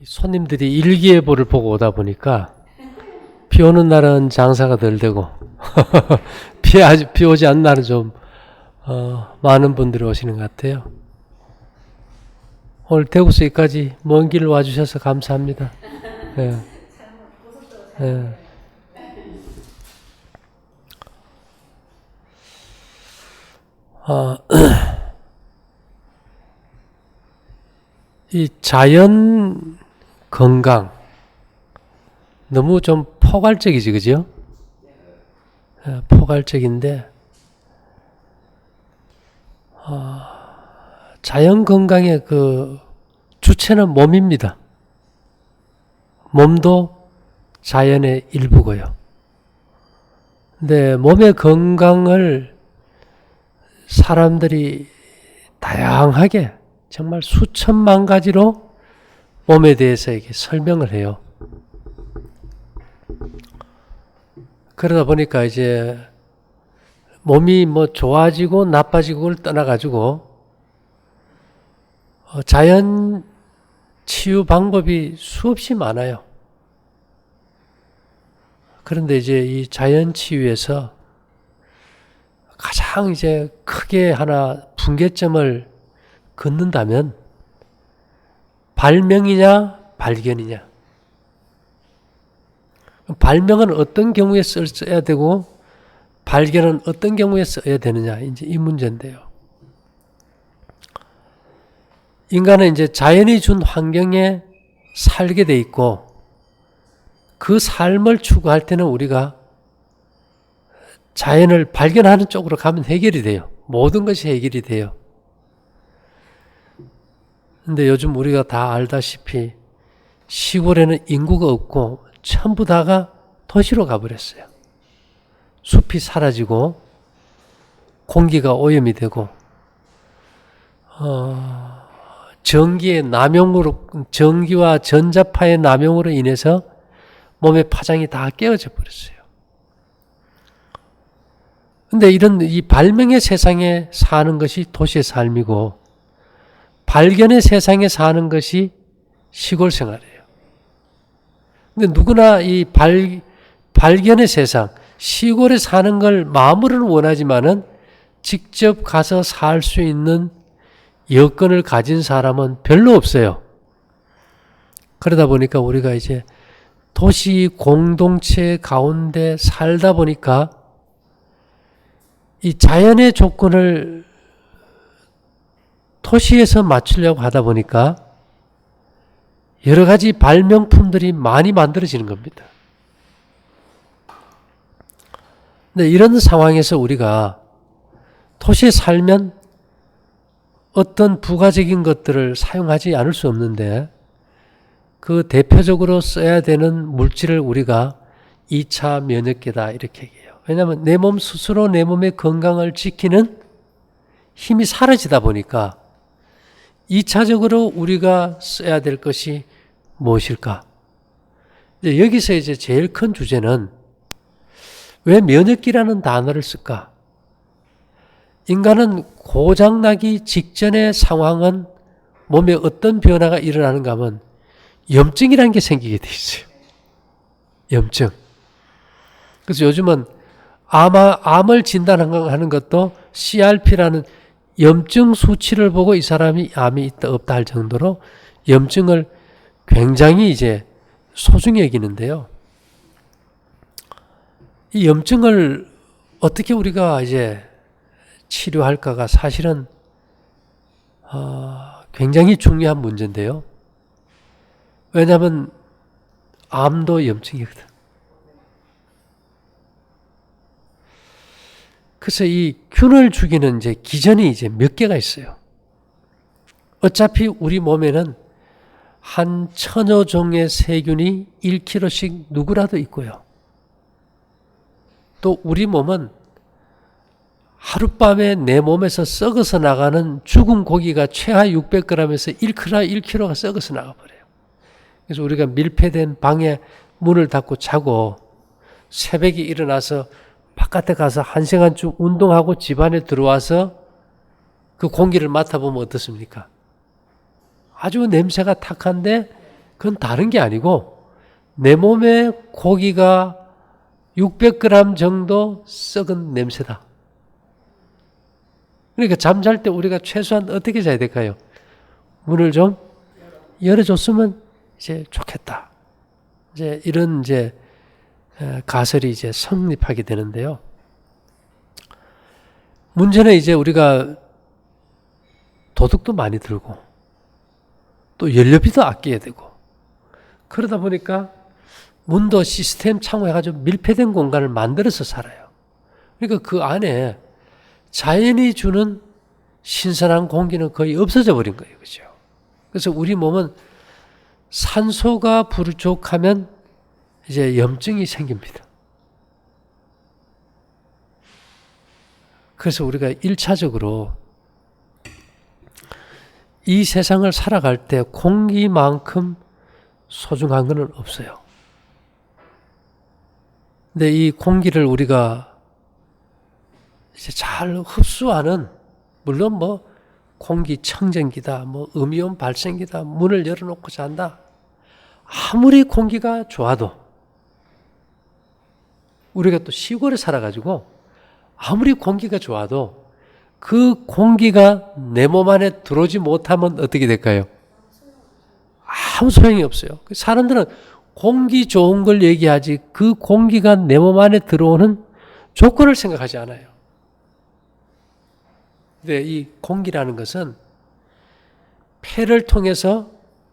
손님들이 일기예보를 보고 오다 보니까 비 오는 날은 장사가 덜 되고 비 오지 않는 날은 좀 많은 분들이 오시는 것 같아요. 오늘 대구서 여기까지 먼 길 와주셔서 감사합니다. 예. 예. 이 자연 건강 너무 좀 포괄적이지, 그죠? 예, 포괄적인데 자연 건강의 그 주체는 몸입니다. 몸도 자연의 일부고요. 근데 몸의 건강을 사람들이 다양하게 정말 수천만 가지로 몸에 대해서 이렇게 설명을 해요. 그러다 보니까 이제 몸이 뭐 좋아지고 나빠지고를 떠나가지고 자연 치유 방법이 수없이 많아요. 그런데 이제 이 자연 치유에서 가장 이제 크게 하나 분계점을 긋는다면 발명이냐 발견이냐. 발명은 어떤 경우에 써야 되고 발견은 어떤 경우에 써야 되느냐, 이제 이 문제인데요. 인간은 이제 자연이 준 환경에 살게 돼 있고 그 삶을 추구할 때는 우리가 자연을 발견하는 쪽으로 가면 해결이 돼요. 모든 것이 해결이 돼요. 근데 요즘 우리가 다 알다시피 시골에는 인구가 없고 전부 다가 도시로 가버렸어요. 숲이 사라지고 공기가 오염이 되고 전기의 남용으로, 전기와 전자파의 남용으로 인해서 몸의 파장이 다 깨어져 버렸어요. 근데 이런 이 발명의 세상에 사는 것이 도시의 삶이고 발견의 세상에 사는 것이 시골 생활이에요. 근데 누구나 이 발견의 세상, 시골에 사는 걸 마음으로는 원하지만은 직접 가서 살 수 있는 여건을 가진 사람은 별로 없어요. 그러다 보니까 우리가 이제 도시 공동체 가운데 살다 보니까 이 자연의 조건을 도시에서 맞추려고 하다 보니까 여러 가지 발명품들이 많이 만들어지는 겁니다. 근데 이런 상황에서 우리가 도시에 살면 어떤 부가적인 것들을 사용하지 않을 수 없는데 그 대표적으로 써야 되는 물질을 우리가 2차 면역계다 이렇게 얘기해요. 왜냐하면 내 몸 스스로 내 몸의 건강을 지키는 힘이 사라지다 보니까 2차적으로 우리가 써야 될 것이 무엇일까? 이제 여기서 이제 제일 큰 주제는 왜 면역기라는 단어를 쓸까? 인간은 고장나기 직전의 상황은 몸에 어떤 변화가 일어나는가 하면 염증이라는 게 생기게 돼 있어요. 염증. 그래서 요즘은 암을 진단하는 것도 CRP라는 염증 수치를 보고 이 사람이 암이 있다 없다 할 정도로 염증을 굉장히 이제 소중히 여기는데요. 이 염증을 어떻게 우리가 이제 치료할까가 사실은 굉장히 중요한 문제인데요. 왜냐하면 암도 염증이거든. 그래서 이 균을 죽이는 이제 기전이 이제 몇 개가 있어요. 어차피 우리 몸에는 한 1000여 종의 세균이 1kg씩 누구라도 있고요. 또 우리 몸은 하룻밤에 내 몸에서 썩어서 나가는 죽은 고기가 최하 600g에서 1kg가 썩어서 나가버려요. 그래서 우리가 밀폐된 방에 문을 닫고 자고 새벽에 일어나서 바깥에 가서 1시간쯤 운동하고 집 안에 들어와서 그 공기를 맡아보면 어떻습니까? 아주 냄새가 탁한데 그건 다른 게 아니고 내 몸에 고기가 600g 정도 썩은 냄새다. 그러니까 잠잘 때 우리가 최소한 어떻게 자야 될까요? 문을 좀 열어줬으면 이제 좋겠다. 이제 이런 이제 가설이 이제 성립하게 되는데요. 문제는 이제 우리가 도둑도 많이 들고 또 연료비도 아껴야 되고 그러다 보니까 문도 시스템 창호해가지고 밀폐된 공간을 만들어서 살아요. 그러니까 그 안에 자연이 주는 신선한 공기는 거의 없어져 버린 거예요. 그죠? 그래서 우리 몸은 산소가 부족하면 이제 염증이 생깁니다. 그래서 우리가 1차적으로 이 세상을 살아갈 때 공기만큼 소중한 것은 없어요. 근데 이 공기를 우리가 이제 잘 흡수하는, 물론 뭐 공기청정기다, 뭐 음이온 발생기다, 문을 열어놓고 잔다. 아무리 공기가 좋아도 우리가 또 시골에 살아가지고 아무리 공기가 좋아도 그 공기가 내 몸 안에 들어오지 못하면 어떻게 될까요? 아무 소용이 없어요. 사람들은 공기 좋은 걸 얘기하지 그 공기가 내 몸 안에 들어오는 조건을 생각하지 않아요. 근데 이 공기라는 것은 폐를 통해서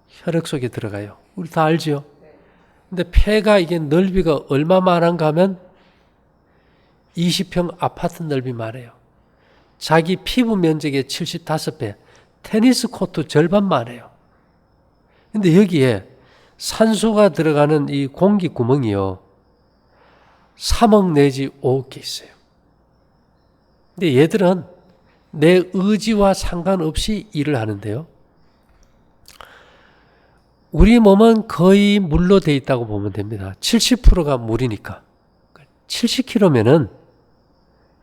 혈액 속에 들어가요. 우리 다 알죠? 근데 폐가 이게 넓이가 얼마만한가 하면 20평 아파트 넓이만 해요. 자기 피부 면적의 75배, 테니스 코트 절반만 해요. 근데 여기에 산소가 들어가는 이 공기 구멍이요, 3억 내지 5억 개 있어요. 근데 얘들은 내 의지와 상관없이 일을 하는데요. 우리 몸은 거의 물로 돼 있다고 보면 됩니다. 70%가 물이니까. 70kg면은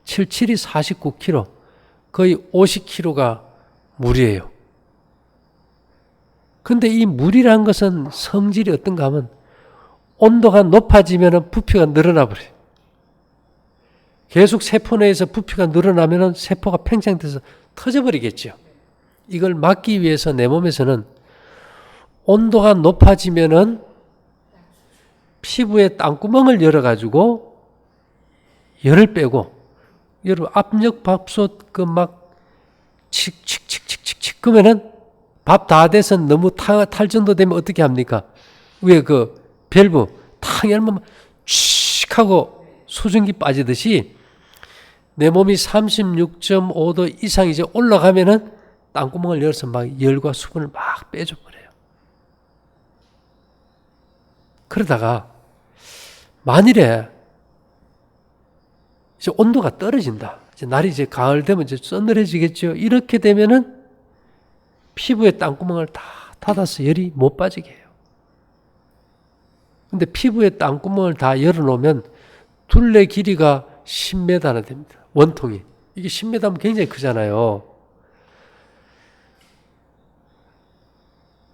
77이 49kg, 거의 50kg가 물이에요. 근데 이 물이란 것은 성질이 어떤가 하면 온도가 높아지면 부피가 늘어나 버려요. 계속 세포 내에서 부피가 늘어나면 세포가 팽창돼서 터져버리겠죠. 이걸 막기 위해서 내 몸에서는 온도가 높아지면은 피부에 땅구멍을 열어가지고 열을 빼고, 여러분 압력밥솥 그 막 칙칙칙칙칙칙 그러면은 밥 다 돼서 너무 탈 정도 되면 어떻게 합니까? 위에 그 밸브 탁 열면 칙 하고 수증기 빠지듯이 내 몸이 36.5도 이상 이제 올라가면은 땅구멍을 열어서 막 열과 수분을 막 빼줘 버려요. 그러다가 만일에 이제 온도가 떨어진다. 이제 날이 이제 가을 되면 이제 서늘해지겠죠. 이렇게 되면은 피부에 땅구멍을 다 닫아서 열이 못 빠지게 해요. 근데 피부에 땅구멍을 다 열어놓으면 둘레 길이가 10m나 됩니다. 원통이. 이게 10m면 굉장히 크잖아요.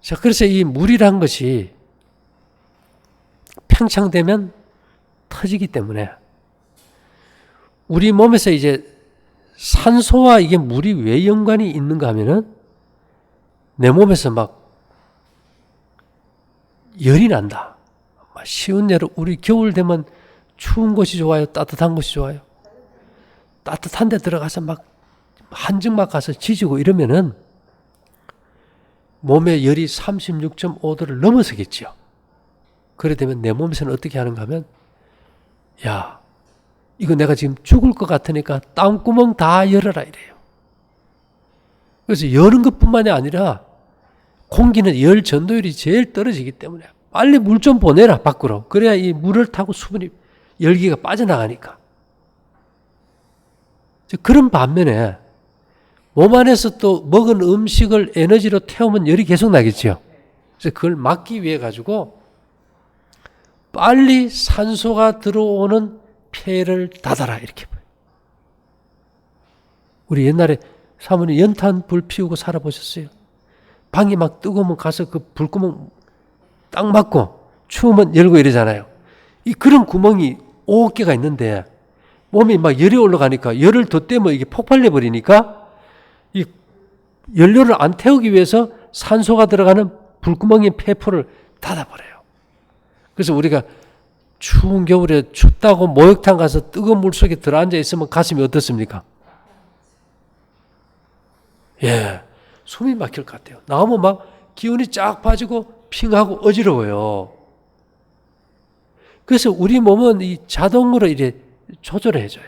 자, 그래서 이 물이란 것이 팽창되면 터지기 때문에 우리 몸에서 이제 산소와 이게 물이 왜 연관이 있는가 하면은 내 몸에서 막 열이 난다. 쉬운 예로 우리 겨울 되면 추운 곳이 좋아요? 따뜻한 곳이 좋아요? 따뜻한 데 들어가서 막 한증막 가서 지지고 이러면은 몸의 열이 36.5도를 넘어서겠죠. 그래 되면 내 몸에서는 어떻게 하는가 하면, 야, 이거 내가 지금 죽을 것 같으니까 땀구멍 다 열어라 이래요. 그래서 여는 것뿐만이 아니라 공기는 열 전도율이 제일 떨어지기 때문에 빨리 물 좀 보내라 밖으로. 그래야 이 물을 타고 수분이, 열기가 빠져나가니까. 그런 반면에 몸 안에서 또 먹은 음식을 에너지로 태우면 열이 계속 나겠죠. 그래서 그걸 막기 위해 가지고 빨리 산소가 들어오는 폐를 닫아라 이렇게 봐요. 우리 옛날에 사모님 연탄 불 피우고 살아보셨어요? 방이 막 뜨거우면 가서 그 불구멍 딱 맞고 추우면 열고 이러잖아요. 그런 구멍이 5개가 있는데 몸이 막 열이 올라가니까 열을 더 떼면 이게 폭발해 버리니까 이 연료를 안 태우기 위해서 산소가 들어가는 불구멍인 폐포를 닫아버려요. 그래서 우리가 추운 겨울에 춥다고 목욕탕 가서 뜨거운 물 속에 들어앉아 있으면 가슴이 어떻습니까? 예, 숨이 막힐 것 같아요. 나오면 막 기운이 쫙 빠지고 핑하고 어지러워요. 그래서 우리 몸은 이 자동으로 이래 조절해줘요.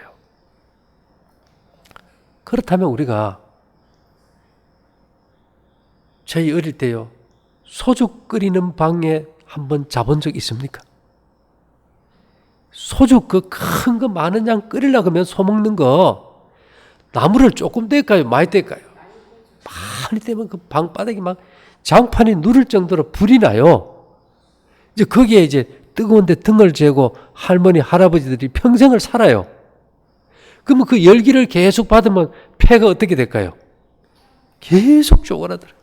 그렇다면 우리가 저희 어릴 때요, 소주 끓이는 방에 한번 자본 적 있습니까? 소주 그 큰 거 많은 양 끓이려고 하면 소 먹는 거 나무를 조금 뗄까요? 많이 뗄까요? 많이 떼면 그 방바닥이 막 장판이 누를 정도로 불이 나요. 이제 거기에 이제 뜨거운데 등을 재고 할머니, 할아버지들이 평생을 살아요. 그러면 그 열기를 계속 받으면 폐가 어떻게 될까요? 계속 쪼그라들어요.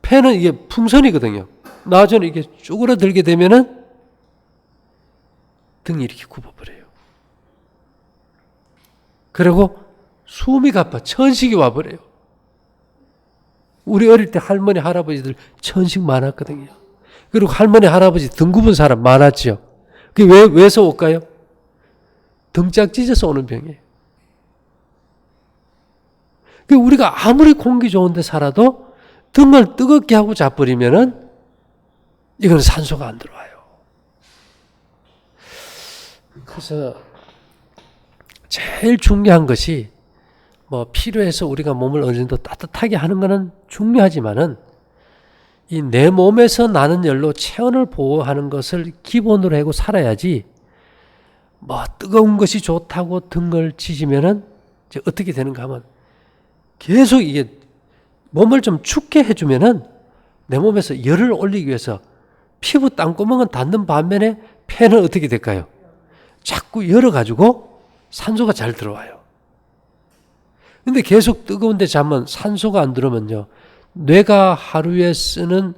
폐는 이게 풍선이거든요. 나중에 이게 쪼그라들게 되면은 등이 이렇게 굽어버려요. 그리고 숨이 가빠 천식이 와버려요. 우리 어릴 때 할머니, 할아버지들 천식 많았거든요. 그리고 할머니, 할아버지 등 굽은 사람 많았죠. 그게 왜서 올까요? 등짝 찢어서 오는 병이에요. 우리가 아무리 공기 좋은데 살아도 등을 뜨겁게 하고 자버리면은 이건 산소가 안 들어와요. 그래서 제일 중요한 것이 필요해서 우리가 몸을 어느 정도 따뜻하게 하는 것은 중요하지만은 이 내 몸에서 나는 열로 체온을 보호하는 것을 기본으로 하고 살아야지 뜨거운 것이 좋다고 등을 지지면은 이제 어떻게 되는가 하면 계속 이게 몸을 좀 춥게 해주면은 내 몸에서 열을 올리기 위해서 피부 땀구멍은 닿는 반면에 폐는 어떻게 될까요? 자꾸 열어가지고 산소가 잘 들어와요. 근데 계속 뜨거운데 자면 산소가 안 들어오면요, 뇌가 하루에 쓰는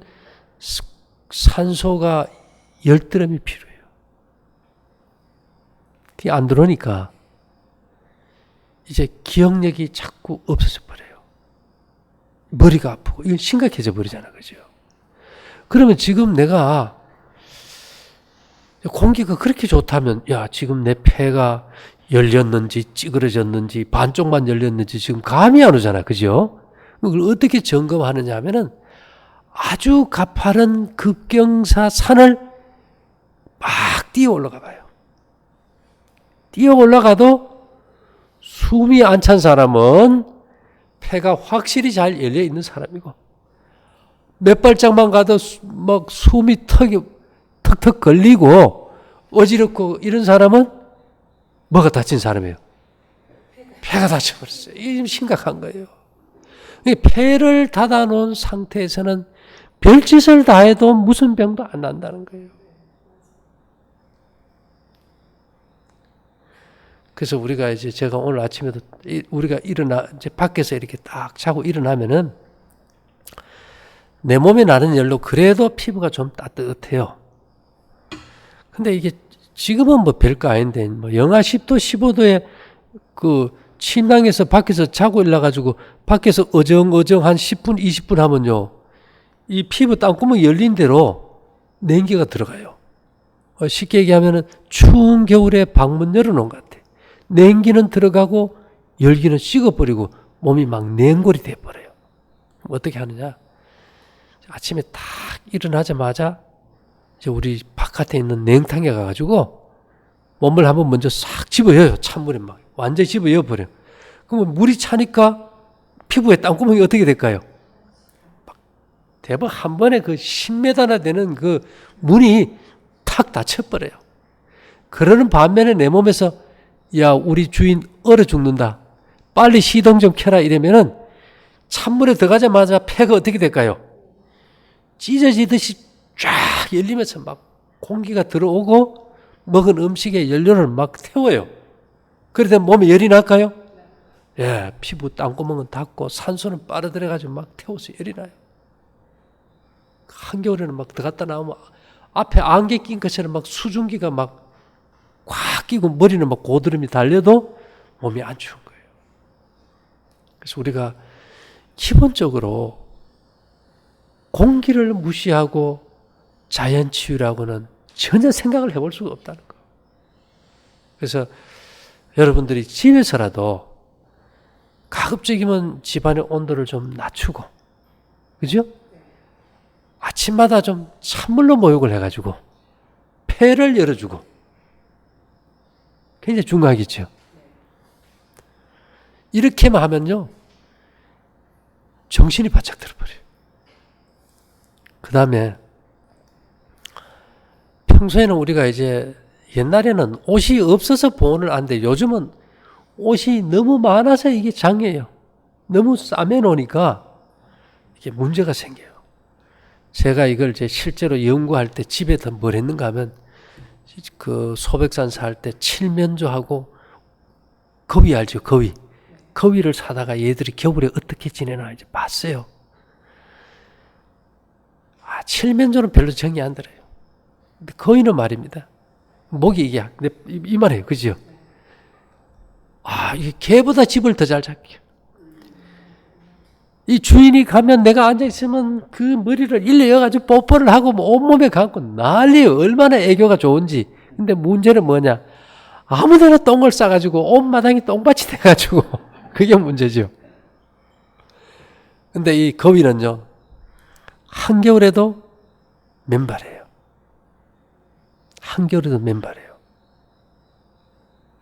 산소가 10드럼이 필요해요. 그게 안 들어오니까 이제 기억력이 자꾸 없어져 버려요. 머리가 아프고 이건 심각해져 버리잖아, 그죠? 그러면 지금 내가 공기가 그렇게 좋다면, 야, 지금 내 폐가 열렸는지 찌그러졌는지 반쪽만 열렸는지 지금 감이 안 오잖아, 그죠? 그걸 어떻게 점검하느냐 하면은 아주 가파른 급경사 산을 막 뛰어 올라가 봐요. 뛰어 올라가도 숨이 안 찬 사람은 폐가 확실히 잘 열려 있는 사람이고, 몇 발짝만 가도 막 숨이 턱턱 걸리고 어지럽고 이런 사람은 뭐가 다친 사람이에요? 폐가 다쳐버렸어요. 이게 좀 심각한 거예요. 폐를 닫아놓은 상태에서는 별짓을 다 해도 무슨 병도 안 난다는 거예요. 그래서 우리가 이제 제가 오늘 아침에도 우리가 이제 밖에서 이렇게 딱 자고 일어나면은 내 몸에 나는 열로 그래도 피부가 좀 따뜻해요. 근데 이게 지금은 별거 아닌데, 영하 10도, 15도에 그 침낭에서 밖에서 자고 일어나가지고 밖에서 어정어정 한 10분, 20분 하면요, 이 피부 땀구멍이 열린 대로 냉기가 들어가요. 쉽게 얘기하면은 추운 겨울에 방문 열어놓은 것 같아. 냉기는 들어가고 열기는 식어버리고 몸이 막 냉골이 돼버려요. 어떻게 하느냐? 아침에 딱 일어나자마자 이제 우리 바깥에 있는 냉탕에 가가지고 몸을 한번 먼저 싹 집어여요. 찬물에 막 완전히 집어여버려요. 그러면 물이 차니까 피부에 땀구멍이 어떻게 될까요? 대부분 한 번에 그 10m나 되는 그 문이 탁 닫혀버려요. 그러는 반면에 내 몸에서, 야, 우리 주인 얼어 죽는다, 빨리 시동 좀 켜라 이러면은 찬물에 들어가자마자 폐가 어떻게 될까요? 찢어지듯이 쫙 열리면서 막 공기가 들어오고 먹은 음식에 연료를 막 태워요. 그러다 몸에 열이 날까요? 예, 피부 땀구멍은 닫고 산소는 빨아들여가지고 막 태워서 열이 나요. 한겨울에는 막 들어갔다 나오면 앞에 안개 낀 것처럼 막 수증기가 막 꽉 끼고 머리는 막 고드름이 달려도 몸이 안 추운 거예요. 그래서 우리가 기본적으로 공기를 무시하고 자연치유라고는 전혀 생각을 해볼 수가 없다는 거. 그래서 여러분들이 집에서라도 가급적이면 집안의 온도를 좀 낮추고, 그죠? 아침마다 좀 찬물로 모욕을 해가지고 폐를 열어주고, 굉장히 중요하겠죠. 이렇게만 하면요, 정신이 바짝 들어버려요. 그 다음에 평소에는 우리가 이제 옛날에는 옷이 없어서 보온을 안 돼. 요즘은 옷이 너무 많아서 이게 장애예요. 너무 싸매 놓으니까 이게 문제가 생겨요. 제가 이걸 이제 실제로 연구할 때 집에서 뭘 했는가 하면 그 소백산 살 때 칠면조하고 거위 알죠? 거위. 거위를 사다가 얘들이 겨울에 어떻게 지내나 이제 봤어요. 칠면조는 별로 정이 안 들어요. 근데 거위는 말입니다. 목이 이게 이만해요. 그죠? 이게 개보다 집을 더 잘 잡혀. 이 주인이 가면 내가 앉아있으면 그 머리를 일레어가지고 뽀뽀를 하고 온몸에 감고 난리예요. 얼마나 애교가 좋은지. 근데 문제는 뭐냐? 아무데나 똥을 싸가지고 온 마당이 똥밭이 돼가지고 그게 문제죠. 근데 이 거위는요, 한겨울에도 맨발이에요. 한겨울에도 맨발이에요.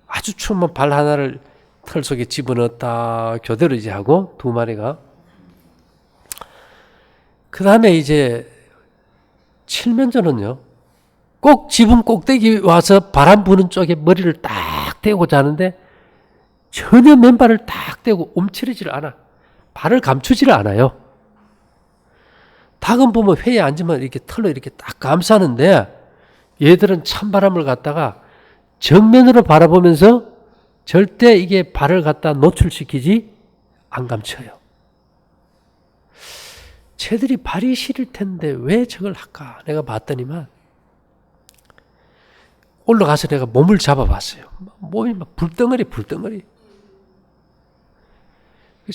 아주 추우면 발 하나를 털 속에 집어넣었다 교대로 이제 하고 두 마리가. 그 다음에 이제 칠면조는요, 꼭 지붕 꼭대기 와서 바람 부는 쪽에 머리를 딱 대고 자는데 전혀 맨발을 딱 대고 움츠리지를 않아. 발을 감추지를 않아요. 닭은 보면 회에 앉으면 이렇게 털로 이렇게 딱 감싸는데 얘들은 찬바람을 갖다가 정면으로 바라보면서 절대 이게 발을 갖다 노출시키지 안 감춰요. 쟤들이 발이 시릴 텐데 왜 저걸 할까? 내가 봤더니만 올라가서 내가 몸을 잡아봤어요. 몸이 막 불덩어리. 그래서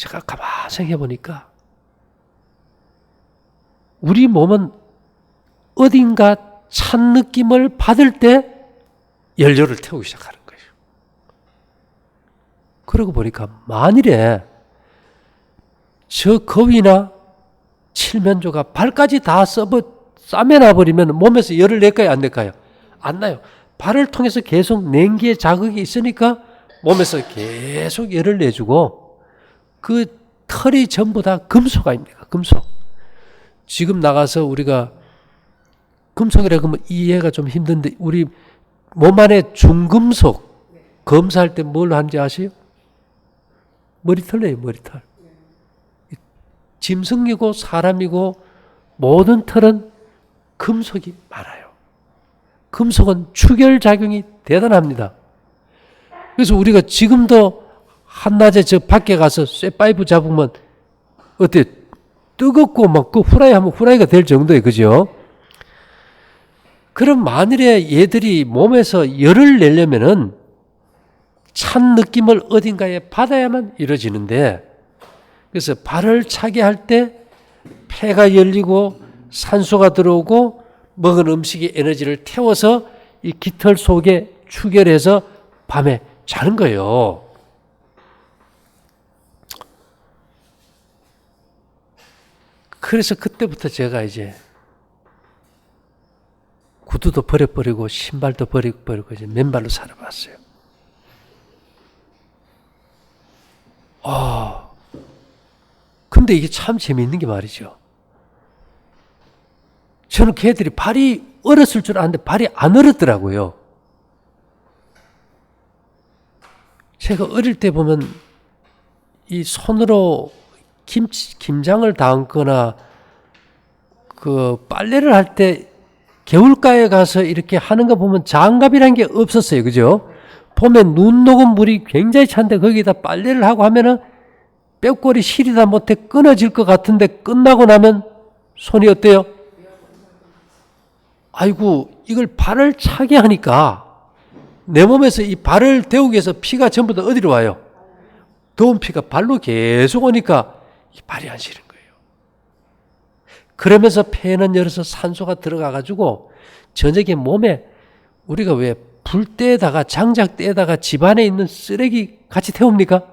제가 가만히 생각해보니까 우리 몸은 어딘가 찬 느낌을 받을 때 연료를 태우기 시작하는 거예요. 그러고 보니까 만일에 저 거위나 칠면조가 발까지 다 싸매놔버리면 몸에서 열을 낼까요? 안 낼까요? 안 나요. 발을 통해서 계속 냉기의 자극이 있으니까 몸에서 계속 열을 내주고 그 털이 전부 다 금속 아닙니까? 금속. 지금 나가서 우리가 금속이라고 하면 이해가 좀 힘든데 우리 몸 안에 중금속 검사할 때 뭘 하는지 아세요? 머리털이에요. 머리털. 짐승이고 사람이고 모든 털은 금속이 많아요. 금속은 축열작용이 대단합니다. 그래서 우리가 지금도 한낮에 저 밖에 가서 쇠파이프 잡으면 어때? 뜨겁고 막 그 후라이 하면 후라이가 될 정도예요. 그죠? 그럼 만일에 얘들이 몸에서 열을 내려면은 찬 느낌을 어딘가에 받아야만 이루어지는데, 그래서 발을 차게 할 때 폐가 열리고 산소가 들어오고 먹은 음식의 에너지를 태워서 이 깃털 속에 축열해서 밤에 자는 거예요. 그래서 그때부터 제가 이제 구두도 버려버리고 신발도 버려버리고 이제 맨발로 살아봤어요. 근데 이게 참 재미있는 게 말이죠. 저는 걔들이 발이 얼었을 줄 아는데 발이 안 얼었더라고요. 제가 어릴 때 보면 이 손으로 김장을 담거나 그 빨래를 할 때 개울가에 가서 이렇게 하는 거 보면 장갑이란 게 없었어요. 그죠? 봄에 눈 녹은 물이 굉장히 찬데 거기다 빨래를 하고 하면은 뼈골이 시리다 못해 끊어질 것 같은데 끝나고 나면 손이 어때요? 아이고 이걸 발을 차게 하니까 내 몸에서 이 발을 데우기 위해서 피가 전부 다 어디로 와요? 더운 피가 발로 계속 오니까 이 발이 안 시린 거예요. 그러면서 폐는 열어서 산소가 들어가 가지고 저녁에 몸에 우리가 왜 불때에다가 장작때에다가 집안에 있는 쓰레기 같이 태웁니까?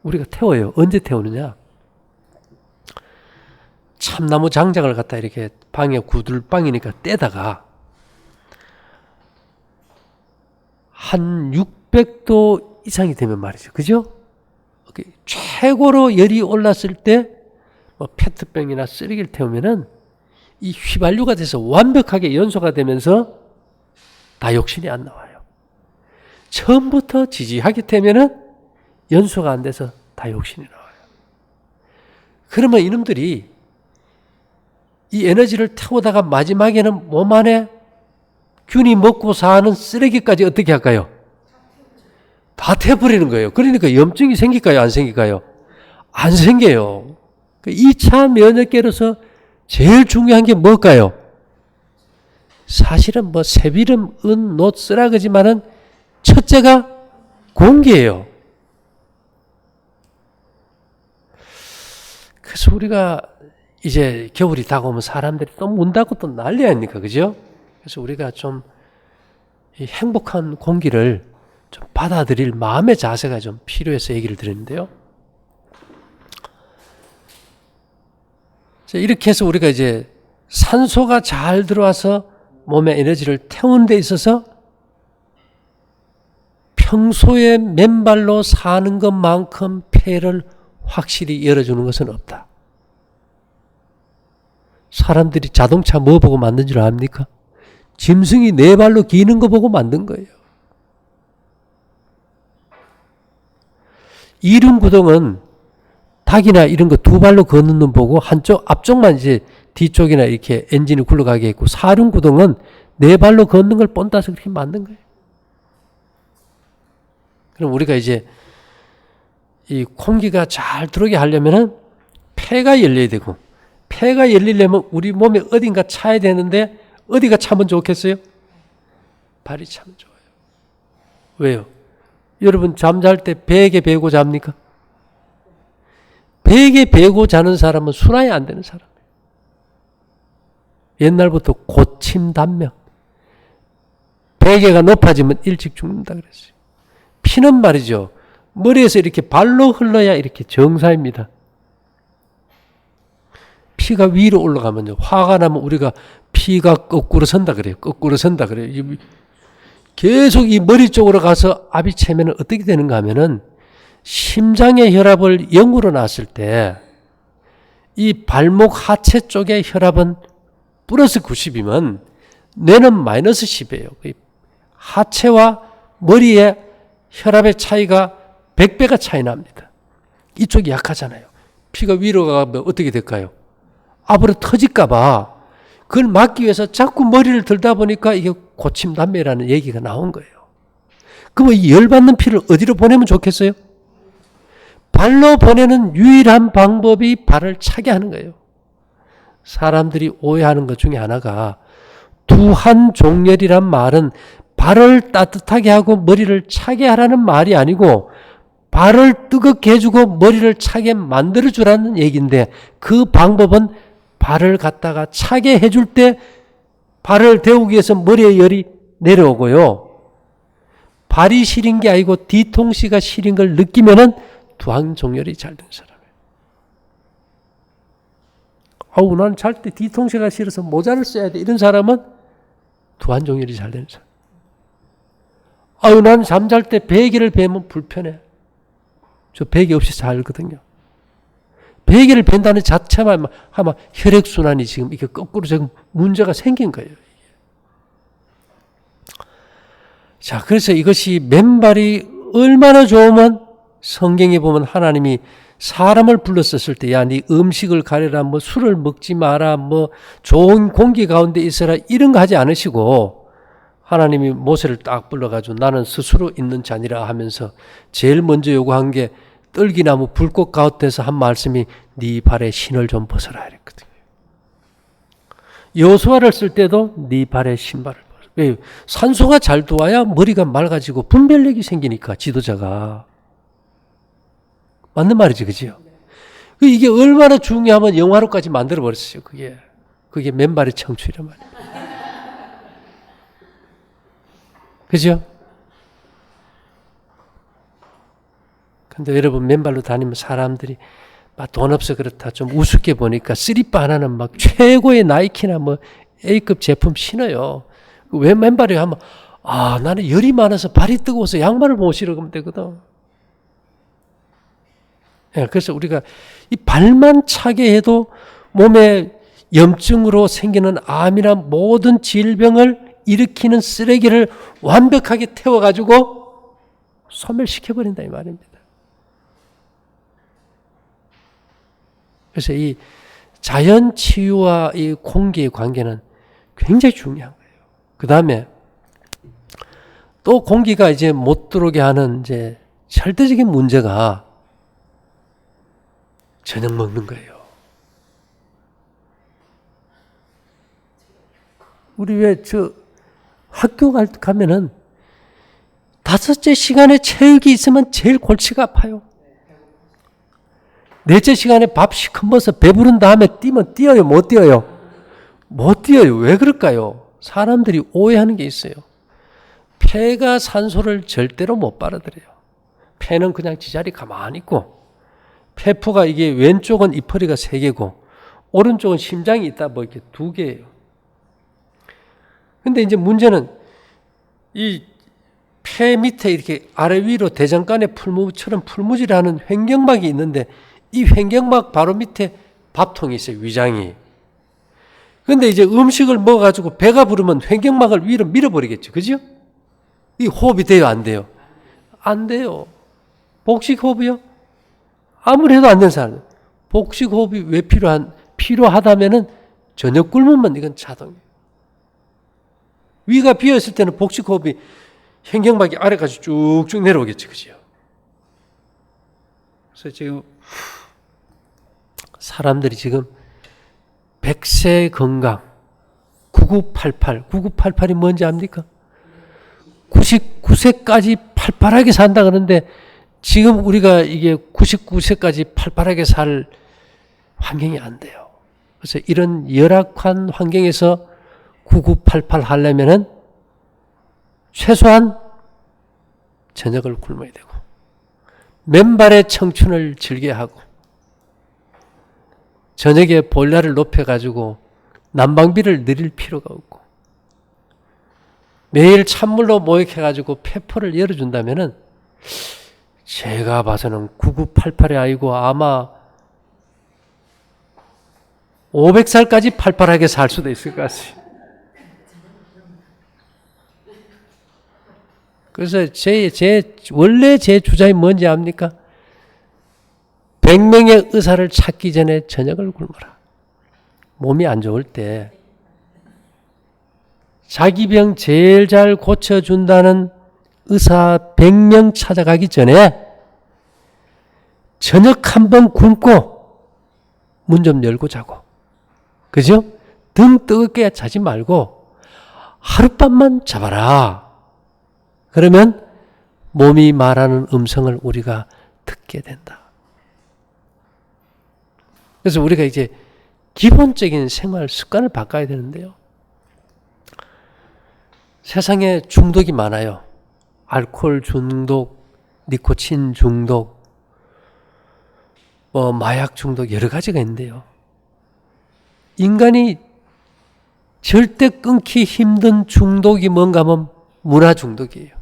우리가 태워요. 언제 태우느냐? 참나무 장작을 갖다 이렇게 방에 구들방이니까 떼다가 한 600도 이상이 되면 말이죠. 그죠? 최고로 열이 올랐을 때 뭐 페트병이나 쓰레기를 태우면은 이 휘발유가 돼서 완벽하게 연소가 되면서 다육신이 안 나와요. 처음부터 지지하게 되면은 연소가 안 돼서 다육신이 나와요. 그러면 이놈들이 이 에너지를 태우다가 마지막에는 몸 안에 균이 먹고 사는 쓰레기까지 어떻게 할까요? 다 태워버리는 거예요. 그러니까 염증이 생길까요? 안 생길까요? 안 생겨요. 2차 면역계로서 제일 중요한 게 뭘까요? 사실은 뭐 새비름, 은, 놋, 쓰라그지만은 첫째가 공기예요. 그래서 우리가 이제 겨울이 다가오면 사람들이 또 문 닫고 또 난리 아닙니까? 그죠? 그래서 우리가 좀 이 행복한 공기를 좀 받아들일 마음의 자세가 좀 필요해서 얘기를 드리는데요. 이렇게 해서 우리가 이제 산소가 잘 들어와서 몸의 에너지를 태우는 데 있어서 평소에 맨발로 사는 것만큼 폐를 확실히 열어주는 것은 없다. 사람들이 자동차 뭐 보고 만든 줄 압니까? 짐승이 네 발로 기는 거 보고 만든 거예요. 이륜구동은 닭이나 이런 거 두 발로 걷는 놈 보고 한쪽 앞쪽만 이제 뒤쪽이나 이렇게 엔진이 굴러가게 했고, 사륜구동은 네 발로 걷는 걸 본따서 그렇게 만든 거예요. 그럼 우리가 이제 이 공기가 잘 들어오게 하려면은 폐가 열려야 되고, 폐가 열리려면 우리 몸에 어딘가 차야 되는데 어디가 차면 좋겠어요? 발이 차면 좋아요. 왜요? 여러분 잠잘 때 베개 베고 잡니까? 베개 베고 자는 사람은 순환이 안 되는 사람이에요. 옛날부터 고침단명. 베개가 높아지면 일찍 죽는다 그랬어요. 피는 말이죠. 머리에서 이렇게 발로 흘러야 이렇게 정상입니다. 피가 위로 올라가면요. 화가 나면 우리가 피가 거꾸로 선다 그래요. 거꾸로 선다 그래요. 계속 이 머리 쪽으로 가서 압이 채면 어떻게 되는가 하면은 심장의 혈압을 0으로 놨을 때 이 발목 하체 쪽의 혈압은 플러스 90이면 뇌는 마이너스 10이에요. 하체와 머리의 혈압의 차이가 100배가 차이 납니다. 이쪽이 약하잖아요. 피가 위로 가면 어떻게 될까요? 앞으로 터질까봐 그걸 막기 위해서 자꾸 머리를 들다 보니까 이게 고침단매라는 얘기가 나온 거예요. 그럼 이 열받는 피를 어디로 보내면 좋겠어요? 발로 보내는 유일한 방법이 발을 차게 하는 거예요. 사람들이 오해하는 것 중에 하나가 두한종렬이란 말은 발을 따뜻하게 하고 머리를 차게 하라는 말이 아니고 발을 뜨겁게 해주고 머리를 차게 만들어주라는 얘기인데, 그 방법은 발을 갖다가 차게 해줄 때 발을 데우기 위해서 머리에 열이 내려오고요. 발이 시린 게 아니고 뒤통수가 시린 걸 느끼면은 두한종렬이 잘 된 사람이에요. 아우, 난 잘 때 뒤통수가 싫어서 모자를 써야 돼. 이런 사람은 두한종렬이 잘 되는 사람. 아유, 난 잠잘 때 베개를 베면 불편해. 저 베개 없이 살거든요. 베개를 벤다는 자체만 아마 혈액순환이 지금 이게 거꾸로 지금 문제가 생긴 거예요. 자, 그래서 이것이 맨발이 얼마나 좋으면 성경에 보면 하나님이 사람을 불렀었을 때, 야, 네 음식을 가려라, 뭐 술을 먹지 마라, 뭐 좋은 공기 가운데 있어라, 이런 거 하지 않으시고 하나님이 모세를 딱 불러가지고 나는 스스로 있는 자니라 하면서 제일 먼저 요구한 게 떨기나무 불꽃 가운데서 한 말씀이 네 발에 신을 좀 벗어라 이랬거든요. 여호수아를 쓸 때도 네 발에 신발을 벗어. 왜? 산소가 잘 들어와야 머리가 맑아지고 분별력이 생기니까 지도자가. 맞는 말이지, 그지요? 이게 얼마나 중요하면 영화로까지 만들어버렸어요, 그게. 그게 맨발의 청춘이란 말이에요. 그죠? 근데 여러분, 맨발로 다니면 사람들이 막 돈 없어 그렇다 좀 우습게 보니까 쓰리빠 하나는 막 최고의 나이키나 뭐 A급 제품 신어요. 왜 맨발에 하면, 아, 나는 열이 많아서 발이 뜨거워서 양말을 못 신어 그러면 되거든. 예, 그래서 우리가 이 발만 차게 해도 몸에 염증으로 생기는 암이나 모든 질병을 일으키는 쓰레기를 완벽하게 태워가지고 소멸시켜버린다 이 말입니다. 그래서 이 자연 치유와 이 공기의 관계는 굉장히 중요한 거예요. 그 다음에 또 공기가 이제 못 들어오게 하는 이제 절대적인 문제가 저녁 먹는 거예요. 우리 왜 학교 가면은 5째 시간에 체육이 있으면 제일 골치가 아파요. 4째 시간에 밥 시커머서 배부른 다음에 뛰면 뛰어요? 못 뛰어요? 못 뛰어요. 왜 그럴까요? 사람들이 오해하는 게 있어요. 폐가 산소를 절대로 못 빨아들여요. 폐는 그냥 지자리 가만히 있고, 폐포가 이게 왼쪽은 이파리가 3개고, 오른쪽은 심장이 있다 뭐 이렇게 2개예요. 근데 이제 문제는 이 폐 밑에 이렇게 아래 위로 대장간의 풀무처럼 풀무질하는 횡격막이 있는데 이 횡격막 바로 밑에 밥통이 있어요. 위장이. 근데 이제 음식을 먹어가지고 배가 부르면 횡격막을 위로 밀어버리겠죠. 그죠? 이 호흡이 돼요? 안 돼요? 안 돼요. 복식 호흡이요? 아무리 해도 안 되는 사람. 복식 호흡이 왜 필요하다면은 저녁 굶으면 이건 자동이에요. 위가 비어있을 때는 복식 호흡이 횡격막이 아래까지 쭉쭉 내려오겠죠. 그죠? 그래서 지금 사람들이 지금 100세 건강 9988이 뭔지 압니까? 99세까지 팔팔하게 산다 그러는데 지금 우리가 이게 99세까지 팔팔하게 살 환경이 안 돼요. 그래서 이런 열악한 환경에서 9988 하려면은 최소한 저녁을 굶어야 되고 맨발의 청춘을 즐겨야 하고 저녁에 볼날을 높여가지고 난방비를 늘릴 필요가 없고 매일 찬물로 모욕해가지고 폐포를 열어준다면은 제가 봐서는 9988이 아니고 아마 500살까지 팔팔하게 살 수도 있을 것 같아요. 그래서 원래 제 주장이 뭔지 압니까? 100명의 의사를 찾기 전에 저녁을 굶어라. 몸이 안 좋을 때 자기 병 제일 잘 고쳐준다는 의사 100명 찾아가기 전에 저녁 한번 굶고 문 좀 열고 자고. 그죠? 등 뜨겁게 자지 말고 하룻밤만 자봐라. 그러면 몸이 말하는 음성을 우리가 듣게 된다. 그래서 우리가 이제 기본적인 생활 습관을 바꿔야 되는데요. 세상에 중독이 많아요. 알코올 중독, 니코틴 중독, 마약 중독 여러 가지가 있는데요. 인간이 절대 끊기 힘든 중독이 뭔가 하면 문화 중독이에요.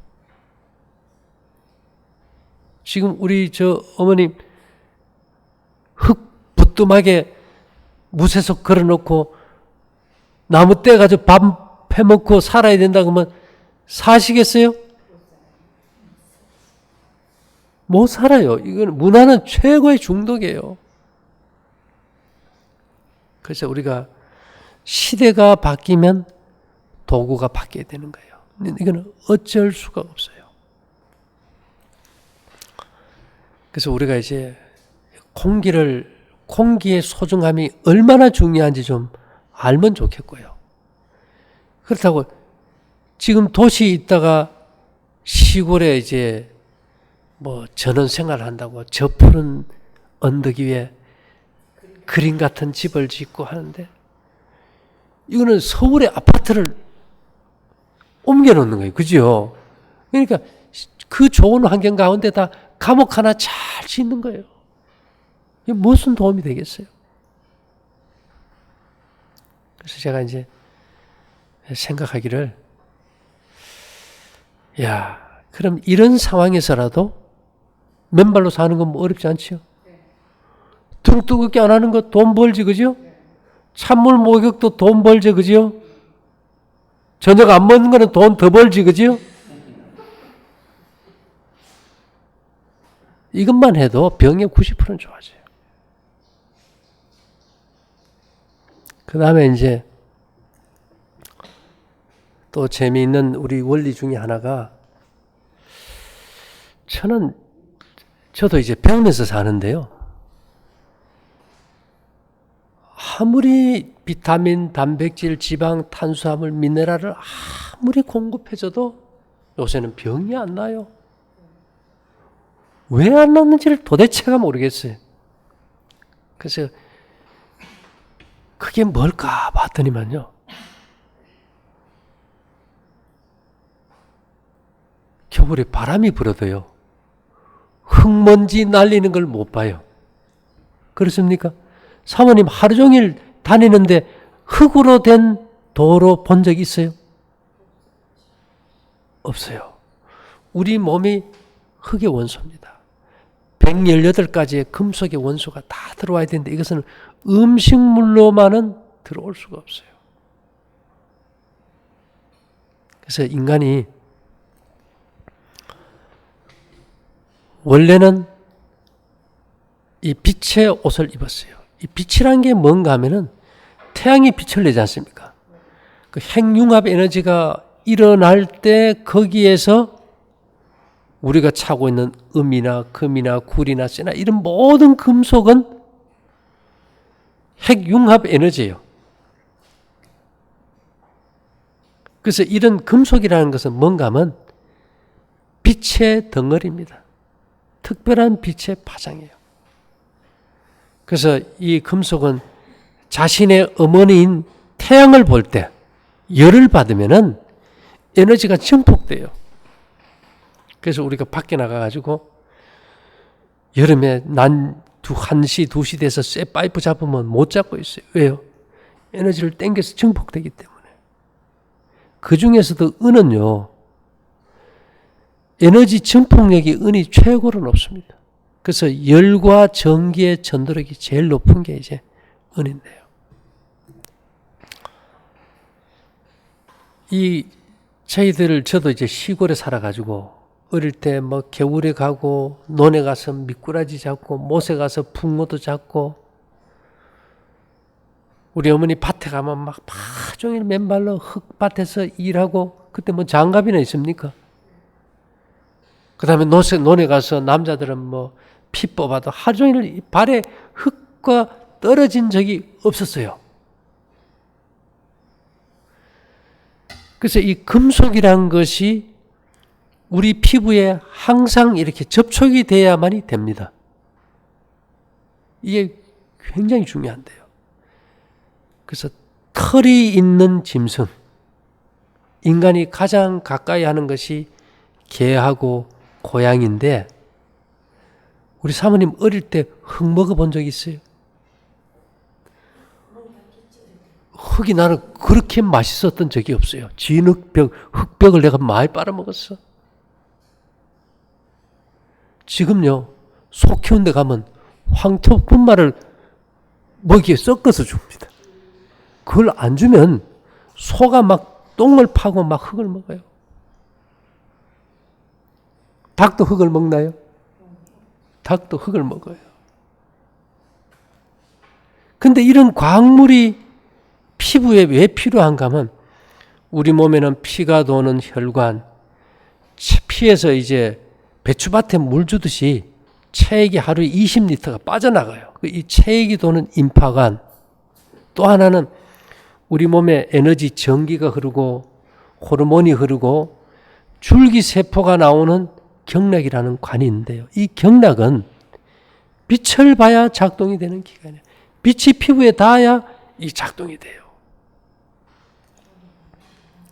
지금 우리 어머님 흙 부뚜막에 무쇠속 걸어놓고 나무 떼가지고 밥 해먹고 살아야 된다 그러면 사시겠어요? 못 살아요. 이건 문화는 최고의 중독이에요. 그래서 우리가 시대가 바뀌면 도구가 바뀌어야 되는 거예요. 이거는 어쩔 수가 없어요. 그래서 우리가 이제 공기의 소중함이 얼마나 중요한지 좀 알면 좋겠고요. 그렇다고 지금 도시에 있다가 시골에 이제 뭐 전원 생활을 한다고 저 푸른 언덕 위에 그림 같은 집을 짓고 하는데 이거는 서울의 아파트를 옮겨 놓는 거예요. 그죠? 그러니까 그 좋은 환경 가운데다 감옥 하나 잘 짓는 거예요. 이게 무슨 도움이 되겠어요? 그래서 제가 이제 생각하기를, 야, 그럼 이런 상황에서라도 맨발로 사는 건 뭐 어렵지 않지요? 등 뜨겁게 안 하는 거 돈 벌지, 그죠? 찬물 목욕도 돈 벌지, 그죠? 저녁 안 먹는 거는 돈 더 벌지, 그죠? 이것만 해도 병의 90%는 좋아져요. 그 다음에 이제 또 재미있는 우리 원리 중에 하나가, 저도 이제 배우면서 사는데요. 아무리 비타민, 단백질, 지방, 탄수화물, 미네랄을 아무리 공급해줘도 요새는 병이 안 나요. 왜 안 났는지를 도대체가 모르겠어요. 그래서 그게 뭘까 봤더니만요. 겨울에 바람이 불어도요. 흙먼지 날리는 걸 못 봐요. 그렇습니까? 사모님 하루 종일 다니는데 흙으로 된 도로 본 적 있어요? 없어요. 우리 몸이 흙의 원소입니다. 118가지의 금속의 원소가 다 들어와야 되는데 이것은 음식물로만은 들어올 수가 없어요. 그래서 인간이 원래는 이 빛의 옷을 입었어요. 이 빛이란 게 뭔가 하면은 태양이 빛을 내지 않습니까? 그 핵융합 에너지가 일어날 때 거기에서 우리가 차고 있는 음이나 금이나 구리나 쇠나 이런 모든 금속은 핵융합 에너지예요. 그래서 이런 금속이라는 것은 뭔가 하면 빛의 덩어리입니다. 특별한 빛의 파장이에요. 그래서 이 금속은 자신의 어머니인 태양을 볼 때 열을 받으면은 에너지가 증폭돼요. 그래서 우리가 밖에 나가가지고 여름에 1시, 2시 돼서 쇠 파이프 잡으면 못 잡고 있어요. 왜요? 에너지를 땡겨서 증폭되기 때문에. 그 중에서도 은은요, 에너지 증폭력이 은이 최고로 높습니다. 그래서 열과 전기의 전도력이 제일 높은 게 이제 은인데요. 저도 이제 시골에 살아가지고 어릴 때 뭐 겨울에 가고 논에 가서 미꾸라지 잡고 못에 가서 붕어도 잡고 우리 어머니 밭에 가면 막 하종일 맨발로 흙밭에서 일하고 그때 뭐 장갑이나 있습니까? 그 다음에 논에 가서 남자들은 뭐 피 뽑아도 하루 종일 발에 흙과 떨어진 적이 없었어요. 그래서 이 금속이란 것이 우리 피부에 항상 이렇게 접촉이 돼야만이 됩니다. 이게 굉장히 중요한데요. 그래서 털이 있는 짐승, 인간이 가장 가까이 하는 것이 개하고 고양인데 우리 사모님 어릴 때 흙 먹어본 적 있어요? 흙이 나는 그렇게 맛있었던 적이 없어요. 흙벽을 내가 많이 빨아먹었어. 지금요, 소 키우는 데 가면 황토 분말을 먹이에 섞어서 줍니다. 그걸 안 주면 소가 막 똥을 파고 막 흙을 먹어요. 닭도 흙을 먹나요? 닭도 흙을 먹어요. 근데 이런 광물이 피부에 왜 필요한가 하면 우리 몸에는 피가 도는 혈관, 피에서 이제 배추밭에 물 주듯이 체액이 하루에 20리터가 빠져나가요. 이 체액이 도는 임파관, 또 하나는 우리 몸에 에너지 전기가 흐르고 호르몬이 흐르고 줄기세포가 나오는 경락이라는 관이 있는데요. 이 경락은 빛을 봐야 작동이 되는 기관이에요. 빛이 피부에 닿아야 이 작동이 돼요.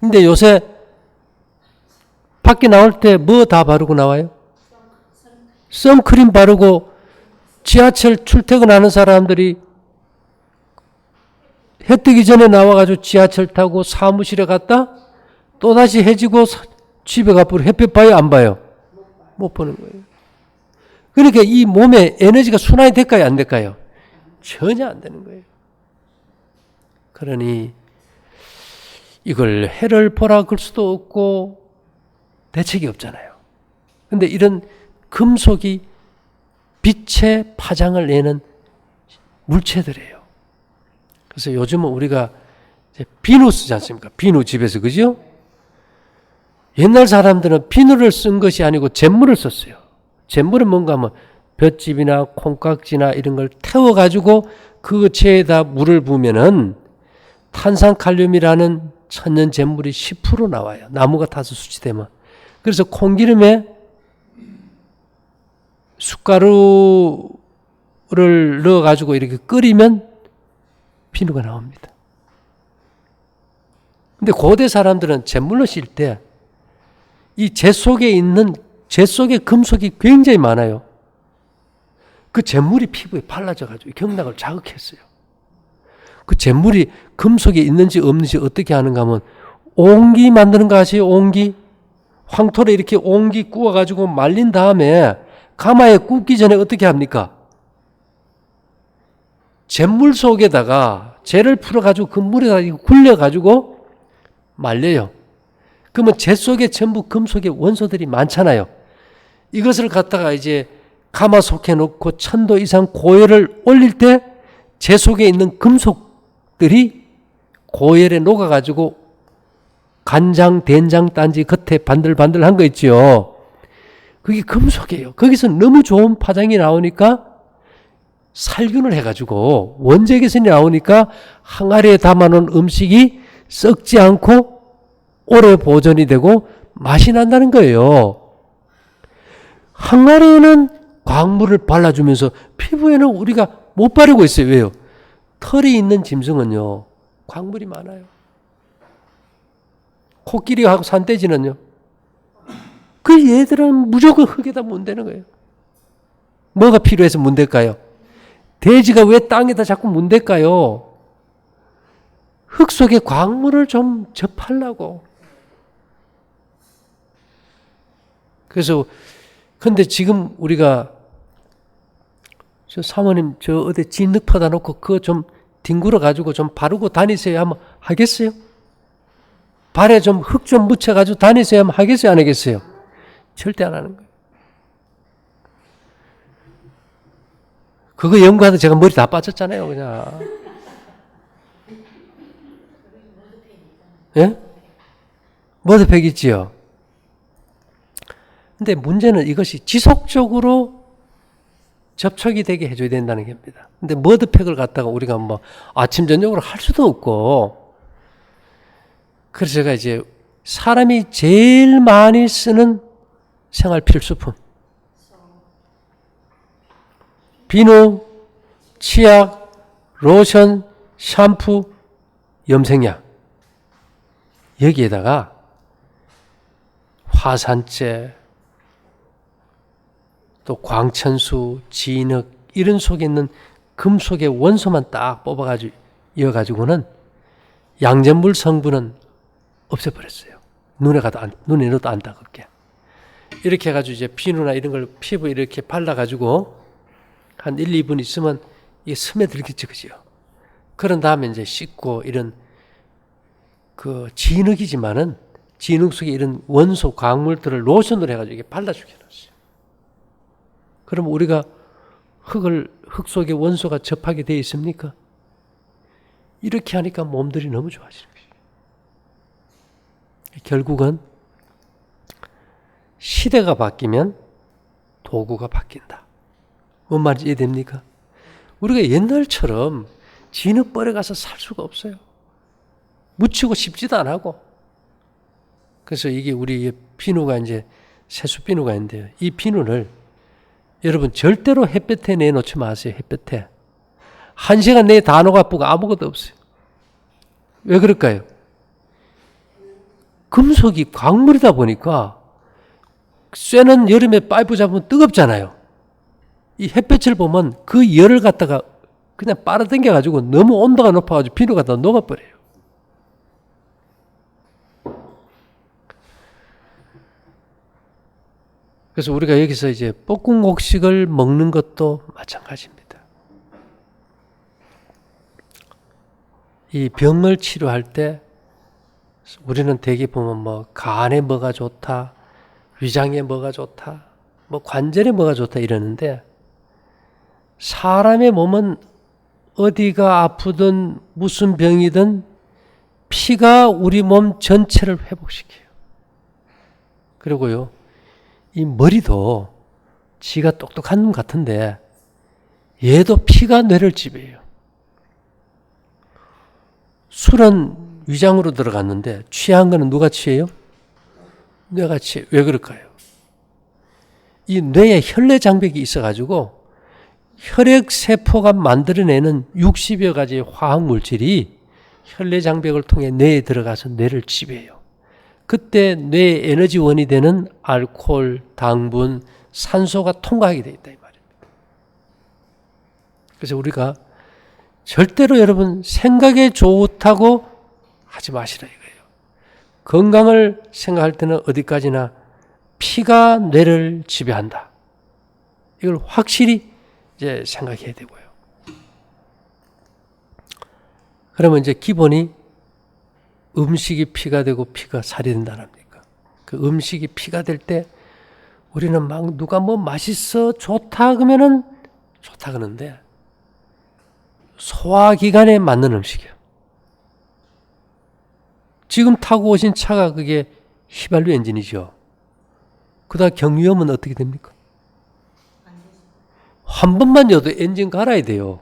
근데 요새 밖에 나올 때 뭐 다 바르고 나와요? 선크림 바르고 지하철 출퇴근하는 사람들이 해 뜨기 전에 나와가지고 지하철 타고 사무실에 갔다 또다시 해지고 집에 가버려. 햇볕 봐요? 안 봐요? 못 보는 거예요. 그러니까 이 몸에 에너지가 순환이 될까요? 안 될까요? 전혀 안 되는 거예요. 그러니 이걸 해를 보라 그럴 수도 없고 대책이 없잖아요. 그런데 이런 금속이 빛의 파장을 내는 물체들이에요. 그래서 요즘은 우리가 비누 쓰지 않습니까? 비누 집에서, 그죠? 옛날 사람들은 비누를 쓴 것이 아니고 잿물을 썼어요. 잿물은 뭔가 하면 볏짚이나 콩깍지나 이런 걸 태워가지고 그 체에다 물을 부으면은 탄산칼륨이라는 천연 잿물이 10% 나와요. 나무가 타서 수치되면. 그래서 콩기름에 숟가루를 넣어가지고 이렇게 끓이면 비누가 나옵니다. 근데 고대 사람들은 잿물로 씻을 때 이 재 속에 있는, 재 속에 금속이 굉장히 많아요. 그 잿물이 피부에 발라져가지고 경락을 자극했어요. 그 잿물이 금속에 있는지 없는지 어떻게 하는가 하면 옹기 만드는 거 아세요? 옹기? 황토를 이렇게 옹기 구워가지고 말린 다음에 가마에 굽기 전에 어떻게 합니까? 잿물 속에다가 재를 풀어가지고 그 물에다 굴려가지고 말려요. 그러면 재 속에 전부 금속의 원소들이 많잖아요. 이것을 갖다가 이제 가마솥에 넣고 1000도 이상 고열을 올릴 때 재 속에 있는 금속들이 고열에 녹아가지고 간장, 된장, 딴지 겉에 반들반들한 거 있죠. 그게 금속이에요. 거기서 너무 좋은 파장이 나오니까 살균을 해가지고 원재개선이 나오니까 항아리에 담아놓은 음식이 썩지 않고 오래 보존이 되고 맛이 난다는 거예요. 항아리에는 광물을 발라주면서 피부에는 우리가 못 바르고 있어요. 왜요? 털이 있는 짐승은요, 광물이 많아요. 코끼리하고 산돼지는요, 그 얘들은 무조건 흙에다 문대는 거예요. 뭐가 필요해서 문댈까요? 돼지가 왜 땅에다 자꾸 문댈까요? 흙 속에 광물을 좀 접하려고. 그래서 근데 지금 우리가 저 사모님 저 어디 진흙 퍼다 놓고 그거 좀 뒹굴어 가지고 좀 바르고 다니세요 하면 하겠어요? 발에 좀 흙 좀 묻혀 가지고 다니세요 하면 하겠어요? 안 하겠어요? 절대 안 하는 거예요. 그거 연구하다 제가 머리 다 빠졌잖아요, 그냥. 예? 머드팩 있지요? 근데 문제는 이것이 지속적으로 접촉이 되게 해줘야 된다는 겁니다. 근데 머드팩을 갖다가 우리가 뭐 아침, 저녁으로 할 수도 없고, 그래서 제가 이제 사람이 제일 많이 쓰는 생활 필수품. 비누, 치약, 로션, 샴푸, 염색약. 여기에다가 화산재, 또 광천수, 진흙 이런 속에 있는 금속의 원소만 딱 뽑아가지고 이어가지고는 양잿물 성분은 없애버렸어요. 눈에 넣어도 안 따갑게. 이렇게 해가지고 이제 비누나 이런 걸 피부에 이렇게 발라가지고 한 1, 2분 있으면 이게 스며들겠죠, 그죠? 그런 다음에 이제 씻고 이런 그 진흙이지만은 진흙 속에 이런 원소 광물들을 로션으로 해가지고 이게 발라주게 해놨어요. 그럼 우리가 흙 속에 원소가 접하게 되어 있습니까? 이렇게 하니까 몸들이 너무 좋아지는 거예요. 결국은 시대가 바뀌면 도구가 바뀐다. 뭔 말인지 이해됩니까? 우리가 옛날처럼 진흙벌에 가서 살 수가 없어요. 묻히고 싶지도 안 하고. 그래서 이게 우리 비누가 이제 세수 비누가 있는데요. 이 비누를 여러분 절대로 햇볕에 내놓지 마세요. 햇볕에. 1시간 내에 다 녹아쁘고 아무것도 없어요. 왜 그럴까요? 금속이 광물이다 보니까 쇠는 여름에 파이프 잡으면 뜨겁잖아요. 이 햇볕을 보면 그 열을 갖다가 그냥 빨아당겨가지고 너무 온도가 높아가지고 비누가 다 녹아버려요. 그래서 우리가 여기서 이제 볶음곡식을 먹는 것도 마찬가지입니다. 이 병을 치료할 때 우리는 대개 보면 뭐 간에 뭐가 좋다, 위장에 뭐가 좋다, 뭐 관절에 뭐가 좋다 이러는데 사람의 몸은 어디가 아프든 무슨 병이든 피가 우리 몸 전체를 회복시켜요. 그리고요, 이 머리도 지가 똑똑한 놈 같은데 얘도 피가 뇌를 지배해요. 술은 위장으로 들어갔는데 취한 거는 누가 취해요? 뇌가 취해요. 왜 그럴까요? 이 뇌에 혈내 장벽이 있어가지고 혈액세포가 만들어내는 60여 가지의 화학물질이 혈내 장벽을 통해 뇌에 들어가서 뇌를 지배해요. 그때 뇌의 에너지원이 되는 알코올, 당분, 산소가 통과하게 되어 있다 이 말입니다. 그래서 우리가 절대로 여러분 생각에 좋다고 하지 마시라 이거예요. 건강을 생각할 때는 어디까지나 피가 뇌를 지배한다. 이걸 확실히 이제 생각해야 되고요. 그러면 이제 기본이 음식이 피가 되고 피가 살이 된다는 겁니까? 그 음식이 피가 될 때 우리는 막 누가 뭐 맛있어 좋다 그러면은 좋다 그러는데 소화기관에 맞는 음식이요. 지금 타고 오신 차가 그게 휘발유 엔진이죠. 그다음 경유하면 어떻게 됩니까? 한 번만 여도 엔진 갈아야 돼요.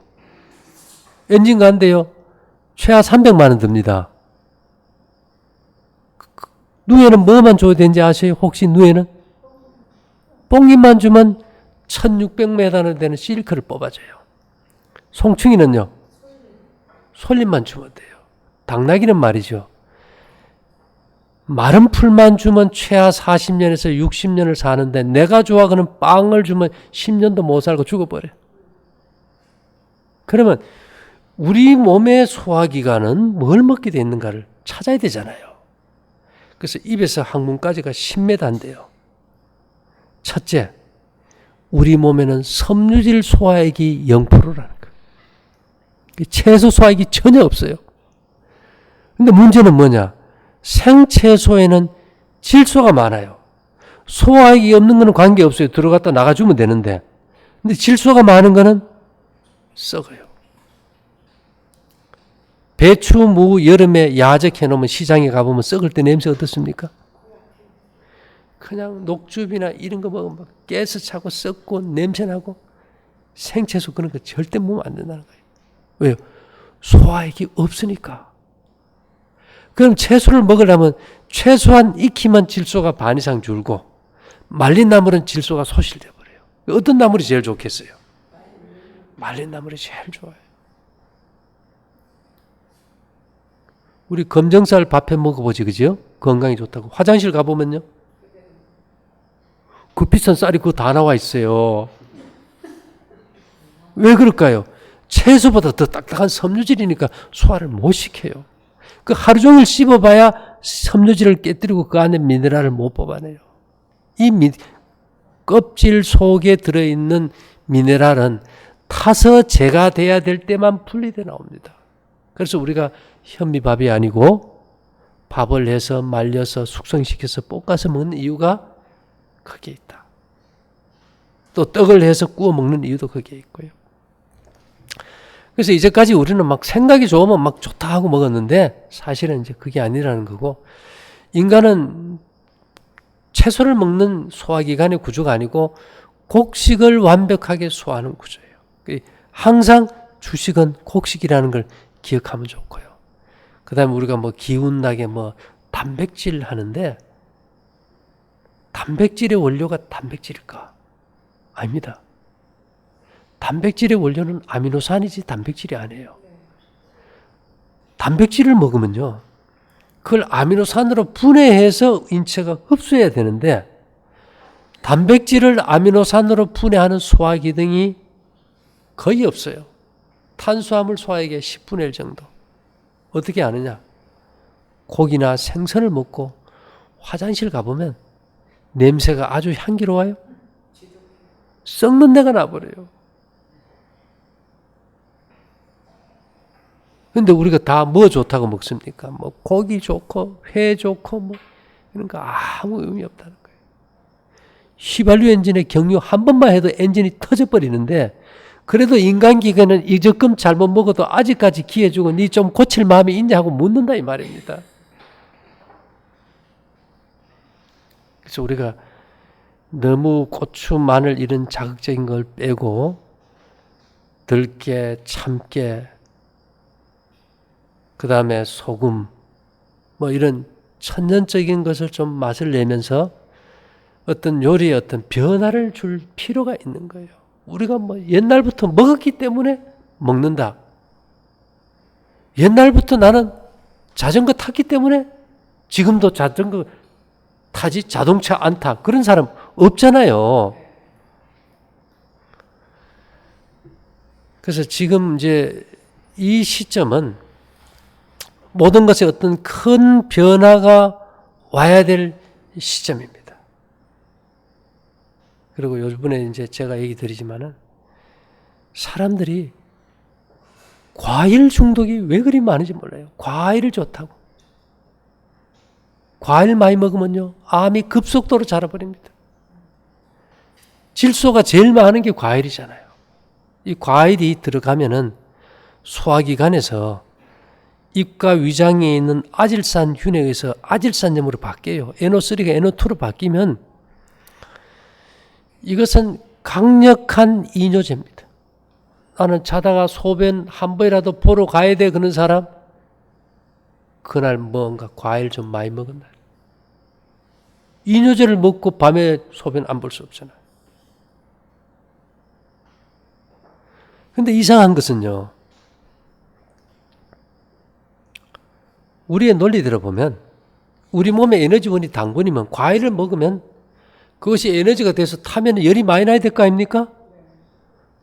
엔진 간대요. 최하 300만 원 듭니다. 누에는 뭐만 줘야 되는지 아세요? 혹시 누에는? 뽕잎만 주면 1600m나 되는 실크를 뽑아줘요. 송충이는요? 솔잎만 주면 돼요. 당나귀는 말이죠. 마른 풀만 주면 최하 40년에서 60년을 사는데 내가 좋아하는 빵을 주면 10년도 못 살고 죽어버려요. 그러면 우리 몸의 소화기관은 뭘 먹게 돼 있는가를 찾아야 되잖아요. 그래서 입에서 항문까지가 10m인데요. 첫째, 우리 몸에는 섬유질 소화액이 0%라는 거예요. 채소 소화액이 전혀 없어요. 근데 문제는 뭐냐? 생채소에는 질소가 많아요. 소화액이 없는 거는 관계없어요. 들어갔다 나가주면 되는데. 근데 질소가 많은 거는 썩어요. 배추, 무 여름에 야적해 놓으면 시장에 가보면 썩을 때 냄새 어떻습니까? 그냥 녹즙이나 이런 거 먹으면 막 가스 차고 썩고 냄새 나고 생채소 그런 거 절대 먹으면 안 된다는 거예요. 왜요? 소화액이 없으니까. 그럼 채소를 먹으려면 최소한 익히면 질소가 반 이상 줄고 말린 나물은 질소가 소실돼 버려요. 어떤 나물이 제일 좋겠어요? 말린 나물이 제일 좋아요. 우리 검정살 밥해 먹어보지, 그죠? 건강에 좋다고. 화장실 가보면요. 그 비싼 쌀이 그거 다 나와 있어요. 왜 그럴까요? 채소보다 더 딱딱한 섬유질이니까 소화를 못 시켜요. 그 하루 종일 씹어봐야 섬유질을 깨뜨리고 그 안에 미네랄을 못 뽑아내요. 이 껍질 속에 들어있는 미네랄은 타서 제가 돼야 될 때만 분리돼 나옵니다. 그래서 우리가 현미밥이 아니고 밥을 해서 말려서 숙성시켜서 볶아서 먹는 이유가 거기에 있다. 또 떡을 해서 구워 먹는 이유도 거기에 있고요. 그래서 이제까지 우리는 막 생각이 좋으면 막 좋다 하고 먹었는데 사실은 이제 그게 아니라는 거고, 인간은 채소를 먹는 소화기관의 구조가 아니고 곡식을 완벽하게 소화하는 구조예요. 항상 주식은 곡식이라는 걸 기억하면 좋고요. 그 다음에 우리가 뭐 기운나게 뭐 단백질 하는데 단백질의 원료가 단백질일까? 아닙니다. 단백질의 원료는 아미노산이지 단백질이 아니에요. 단백질을 먹으면요, 그걸 아미노산으로 분해해서 인체가 흡수해야 되는데 단백질을 아미노산으로 분해하는 소화기능이 거의 없어요. 탄수화물 소화액의 10분의 1 정도. 어떻게 아느냐? 고기나 생선을 먹고 화장실 가보면 냄새가 아주 향기로워요. 썩는 데가 나버려요. 근데 우리가 다 뭐 좋다고 먹습니까? 뭐 고기 좋고 회 좋고 뭐 이런 거 아무 의미 없다는 거예요. 휘발유 엔진의 경유 한 번만 해도 엔진이 터져버리는데 그래도 인간기계는 이적금 잘못 먹어도 아직까지 기회 주고 니 좀 고칠 마음이 있냐 하고 묻는다 이 말입니다. 그래서 우리가 너무 고추, 마늘 이런 자극적인 걸 빼고 들깨, 참깨, 그 다음에 소금 뭐 이런 천연적인 것을 좀 맛을 내면서 어떤 요리에 어떤 변화를 줄 필요가 있는 거예요. 우리가 뭐 옛날부터 먹었기 때문에 먹는다. 옛날부터 나는 자전거 탔기 때문에 지금도 자전거 타지 자동차 안 타. 그런 사람 없잖아요. 그래서 지금 이제 이 시점은 모든 것에 어떤 큰 변화가 와야 될 시점입니다. 그리고 요번에 이제 제가 얘기 드리지만은 사람들이 과일 중독이 왜 그리 많은지 몰라요. 과일을 좋다고. 과일 많이 먹으면요, 암이 급속도로 자라버립니다. 질소가 제일 많은 게 과일이잖아요. 이 과일이 들어가면은 소화기관에서 입과 위장에 있는 아질산균에 의해서 아질산염으로 바뀌어요. NO3가 NO2로 바뀌면 이것은 강력한 이뇨제입니다. 나는 자다가 소변 한 번이라도 보러 가야 돼 그런 사람 그날 뭔가 과일 좀 많이 먹은 날. 이뇨제를 먹고 밤에 소변 안 볼 수 없잖아요. 근데 이상한 것은요, 우리의 논리대로 보면 우리 몸의 에너지원이 당분이면 과일을 먹으면 그것이 에너지가 돼서 타면 열이 많이 나야 될 거 아닙니까?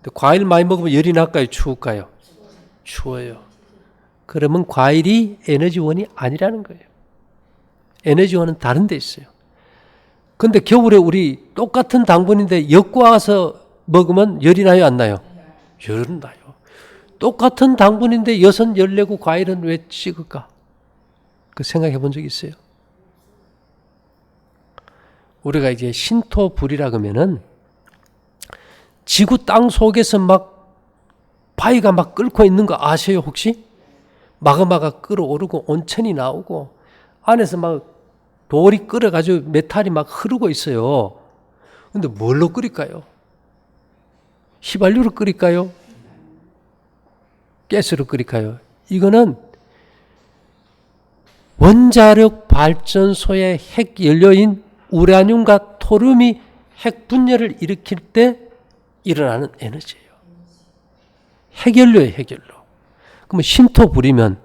근데 과일 많이 먹으면 열이 날까요? 추울까요? 추워요. 그러면 과일이 에너지원이 아니라는 거예요. 에너지원은 다른 데 있어요. 근데 겨울에 우리 똑같은 당분인데 엿과서 먹으면 열이 나요? 안 나요? 열은 나요. 똑같은 당분인데 엿은 열 내고 과일은 왜 식을까? 그 생각해 본 적 있어요? 우리가 이제 신토불이라 그러면은 지구 땅 속에서 막 바위가 막 끓고 있는 거 아세요 혹시? 마그마가 끓어오르고 온천이 나오고 안에서 막 돌이 끓어가지고 메탈이 막 흐르고 있어요. 근데 뭘로 끓일까요? 휘발유로 끓일까요? 가스로 끓일까요? 이거는 원자력 발전소의 핵 연료인 우라늄과 토륨이 핵 분열을 일으킬 때 일어나는 에너지예요. 핵연료예요, 핵연료. 그러면 신토불이면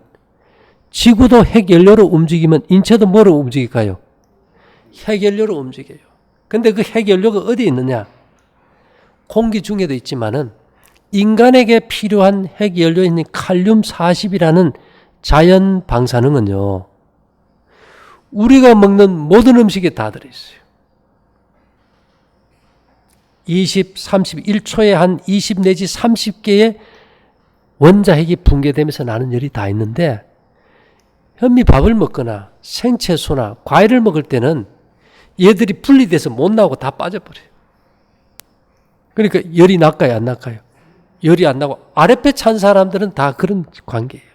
지구도 핵연료로 움직이면 인체도 뭐로 움직일까요? 핵연료로 움직여요. 근데 그 핵연료가 어디에 있느냐? 공기 중에도 있지만은 인간에게 필요한 핵연료인 칼륨 40이라는 자연 방사능은요, 우리가 먹는 모든 음식에 다 들어있어요. 20, 31초에 한 20 내지 30개의 원자핵이 붕괴되면서 나는 열이 다 있는데 현미밥을 먹거나 생채소나 과일을 먹을 때는 얘들이 분리돼서 못 나오고 다 빠져버려요. 그러니까 열이 날까요? 안 날까요? 열이 안 나고 아랫배 찬 사람들은 다 그런 관계예요.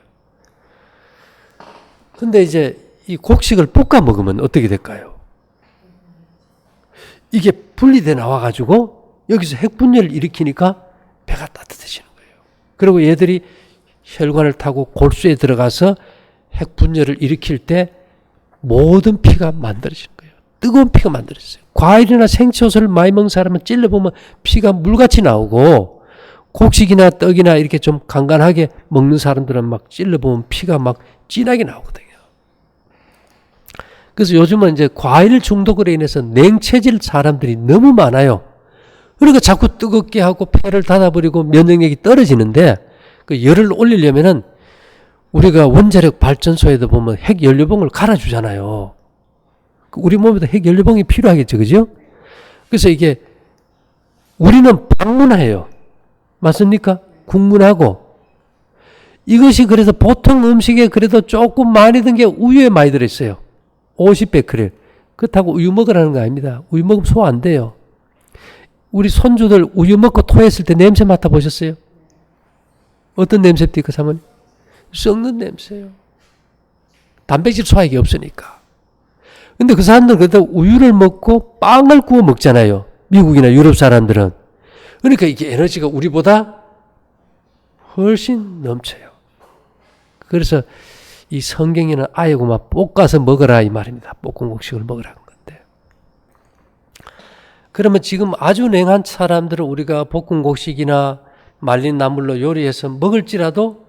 근데 이제 이 곡식을 볶아 먹으면 어떻게 될까요? 이게 분리돼 나와가지고 여기서 핵분열을 일으키니까 배가 따뜻해지는 거예요. 그리고 얘들이 혈관을 타고 골수에 들어가서 핵 분열을 일으킬 때 모든 피가 만들어지는 거예요. 뜨거운 피가 만들어졌어요. 과일이나 생채소를 많이 먹는 사람은 찔러보면 피가 물같이 나오고, 곡식이나 떡이나 이렇게 좀 간간하게 먹는 사람들은 막 찔러보면 피가 막 진하게 나오거든요. 그래서 요즘은 이제 과일 중독으로 인해서 냉체질 사람들이 너무 많아요. 그러니까 자꾸 뜨겁게 하고 폐를 닫아버리고 면역력이 떨어지는데, 그 열을 올리려면은 우리가 원자력 발전소에도 보면 핵연료봉을 갈아주잖아요. 우리 몸에도 핵연료봉이 필요하겠죠, 그죠? 그래서 이게 우리는 방문해요. 맞습니까? 국문하고. 이것이 그래서 보통 음식에 그래도 조금 많이 든 게 우유에 많이 들어있어요. 50베크렐. 그렇다고 우유 먹으라는 거 아닙니다. 우유 먹으면 소화 안 돼요. 우리 손주들 우유 먹고 토했을 때 냄새 맡아보셨어요? 어떤 냄새입니까, 사모님? 썩는 냄새예요. 단백질 소화액이 없으니까. 근데 그 사람들은 그래도 우유를 먹고 빵을 구워 먹잖아요. 미국이나 유럽 사람들은. 그러니까 이게 에너지가 우리보다 훨씬 넘쳐요. 그래서 이 성경에는 아예 막 볶아서 먹어라 이 말입니다. 볶은 곡식을 먹으라는 건데. 그러면 지금 아주 냉한 사람들은 우리가 볶은 곡식이나 말린 나물로 요리해서 먹을지라도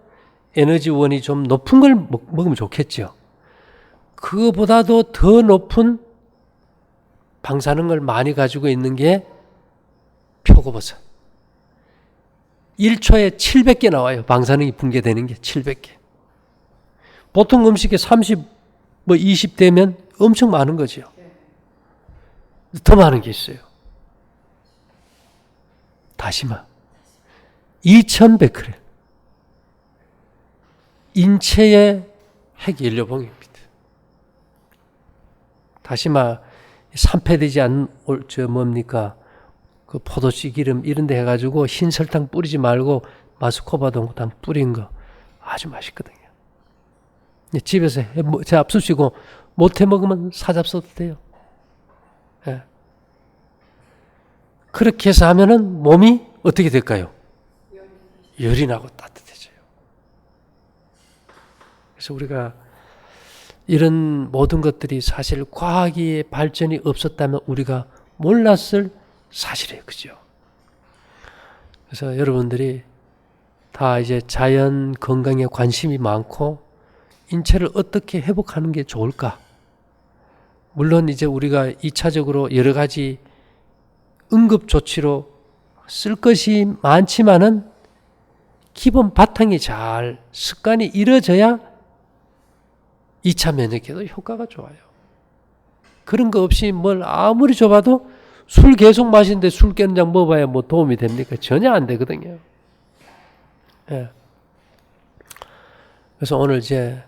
에너지원이 좀 높은 걸 먹으면 좋겠죠. 그거보다도 더 높은 방사능을 많이 가지고 있는 게 표고버섯. 1초에 700개 나와요. 방사능이 붕괴되는 게 700개. 보통 음식에 30, 20 되면 엄청 많은 거죠. 더 많은 게 있어요. 다시마. 2100크렐. 인체의 핵연료봉입니다. 다시마 산패되지 않는 그 포도씨 기름 이런 데 해가지고 흰 설탕 뿌리지 말고 마스코바 동탕 뿌린 거 아주 맛있거든요. 집에서 잡수시고 못해 먹으면 사잡숴도 돼요. 예. 그렇게 해서 하면은 몸이 어떻게 될까요? 열이 나고 따뜻해져요. 그래서 우리가 이런 모든 것들이 사실 과학의 발전이 없었다면 우리가 몰랐을 사실이에요. 그죠? 그래서 여러분들이 다 이제 자연 건강에 관심이 많고 인체를 어떻게 회복하는 게 좋을까? 물론 이제 우리가 2차적으로 여러 가지 응급조치로 쓸 것이 많지만은 기본 바탕이 잘 습관이 이루어져야 2차 면역에도 효과가 좋아요. 그런 거 없이 뭘 아무리 줘봐도 술 계속 마시는데 술 깨는 장 먹어봐야 뭐 도움이 됩니까? 전혀 안 되거든요. 예. 그래서 오늘 이제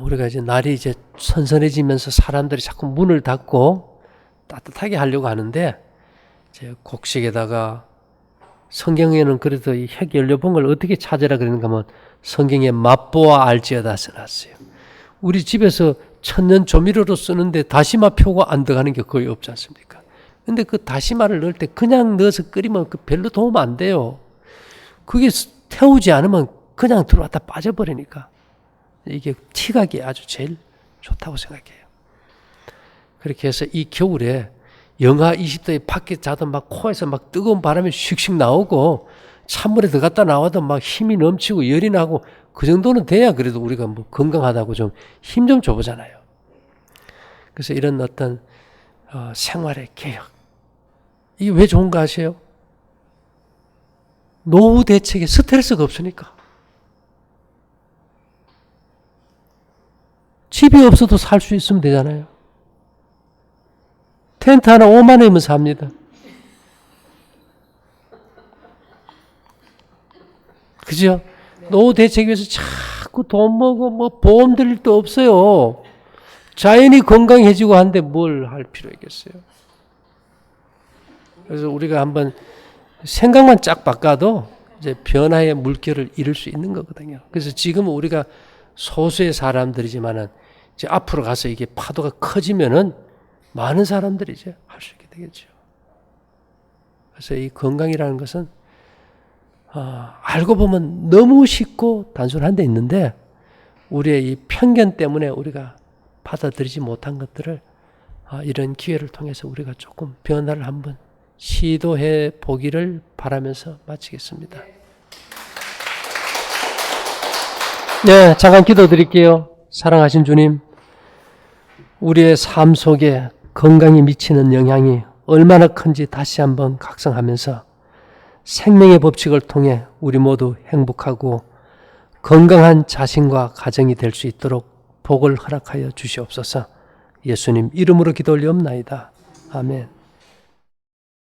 우리가 이제 날이 이제 선선해지면서 사람들이 자꾸 문을 닫고 따뜻하게 하려고 하는데 이제 곡식에다가 성경에는 그래도 이 핵연료봉을 어떻게 찾으라 그러는가 하면 성경에 맛보아 알지어다 써놨어요. 우리 집에서 천년 조미료로 쓰는데 다시마 표가 안 들어가는 게 거의 없지 않습니까? 근데 그 다시마를 넣을 때 그냥 넣어서 끓이면 그 별로 도움 안 돼요. 그게 태우지 않으면 그냥 들어왔다 빠져버리니까 이게 티각이 아주 제일 좋다고 생각해요. 그렇게 해서 이 겨울에 영하 20도에 밖에 자도 막 코에서 막 뜨거운 바람이 슉슉 나오고 찬물에 들어갔다 나와도 막 힘이 넘치고 열이 나고 그 정도는 돼야 그래도 우리가 뭐 건강하다고 좀 힘 좀 줘보잖아요. 그래서 이런 어떤 생활의 개혁. 이게 왜 좋은가 아세요? 노후 대책에 스트레스가 없으니까. 집이 없어도 살 수 있으면 되잖아요. 텐트 하나 5만 원이면 삽니다. 그죠? 노후 대책 위해서 자꾸 돈 먹고 뭐 보험 들일 데 없어요. 자연이 건강해지고 한데 뭘 할 필요 있겠어요. 그래서 우리가 한번 생각만 쫙 바꿔도 이제 변화의 물결을 이룰 수 있는 거거든요. 그래서 지금은 우리가 소수의 사람들이지만은 이제 앞으로 가서 이게 파도가 커지면은 많은 사람들이 이제 할 수 있게 되겠죠. 그래서 이 건강이라는 것은 알고 보면 너무 쉽고 단순한 데 있는데 우리의 이 편견 때문에 우리가 받아들이지 못한 것들을 이런 기회를 통해서 우리가 조금 변화를 한번 시도해 보기를 바라면서 마치겠습니다. 네, 잠깐 기도드릴게요. 사랑하신 주님, 우리의 삶 속에 건강이 미치는 영향이 얼마나 큰지 다시 한번 각성하면서 생명의 법칙을 통해 우리 모두 행복하고 건강한 자신과 가정이 될 수 있도록 복을 허락하여 주시옵소서. 예수님 이름으로 기도 올리옵나이다. 아멘.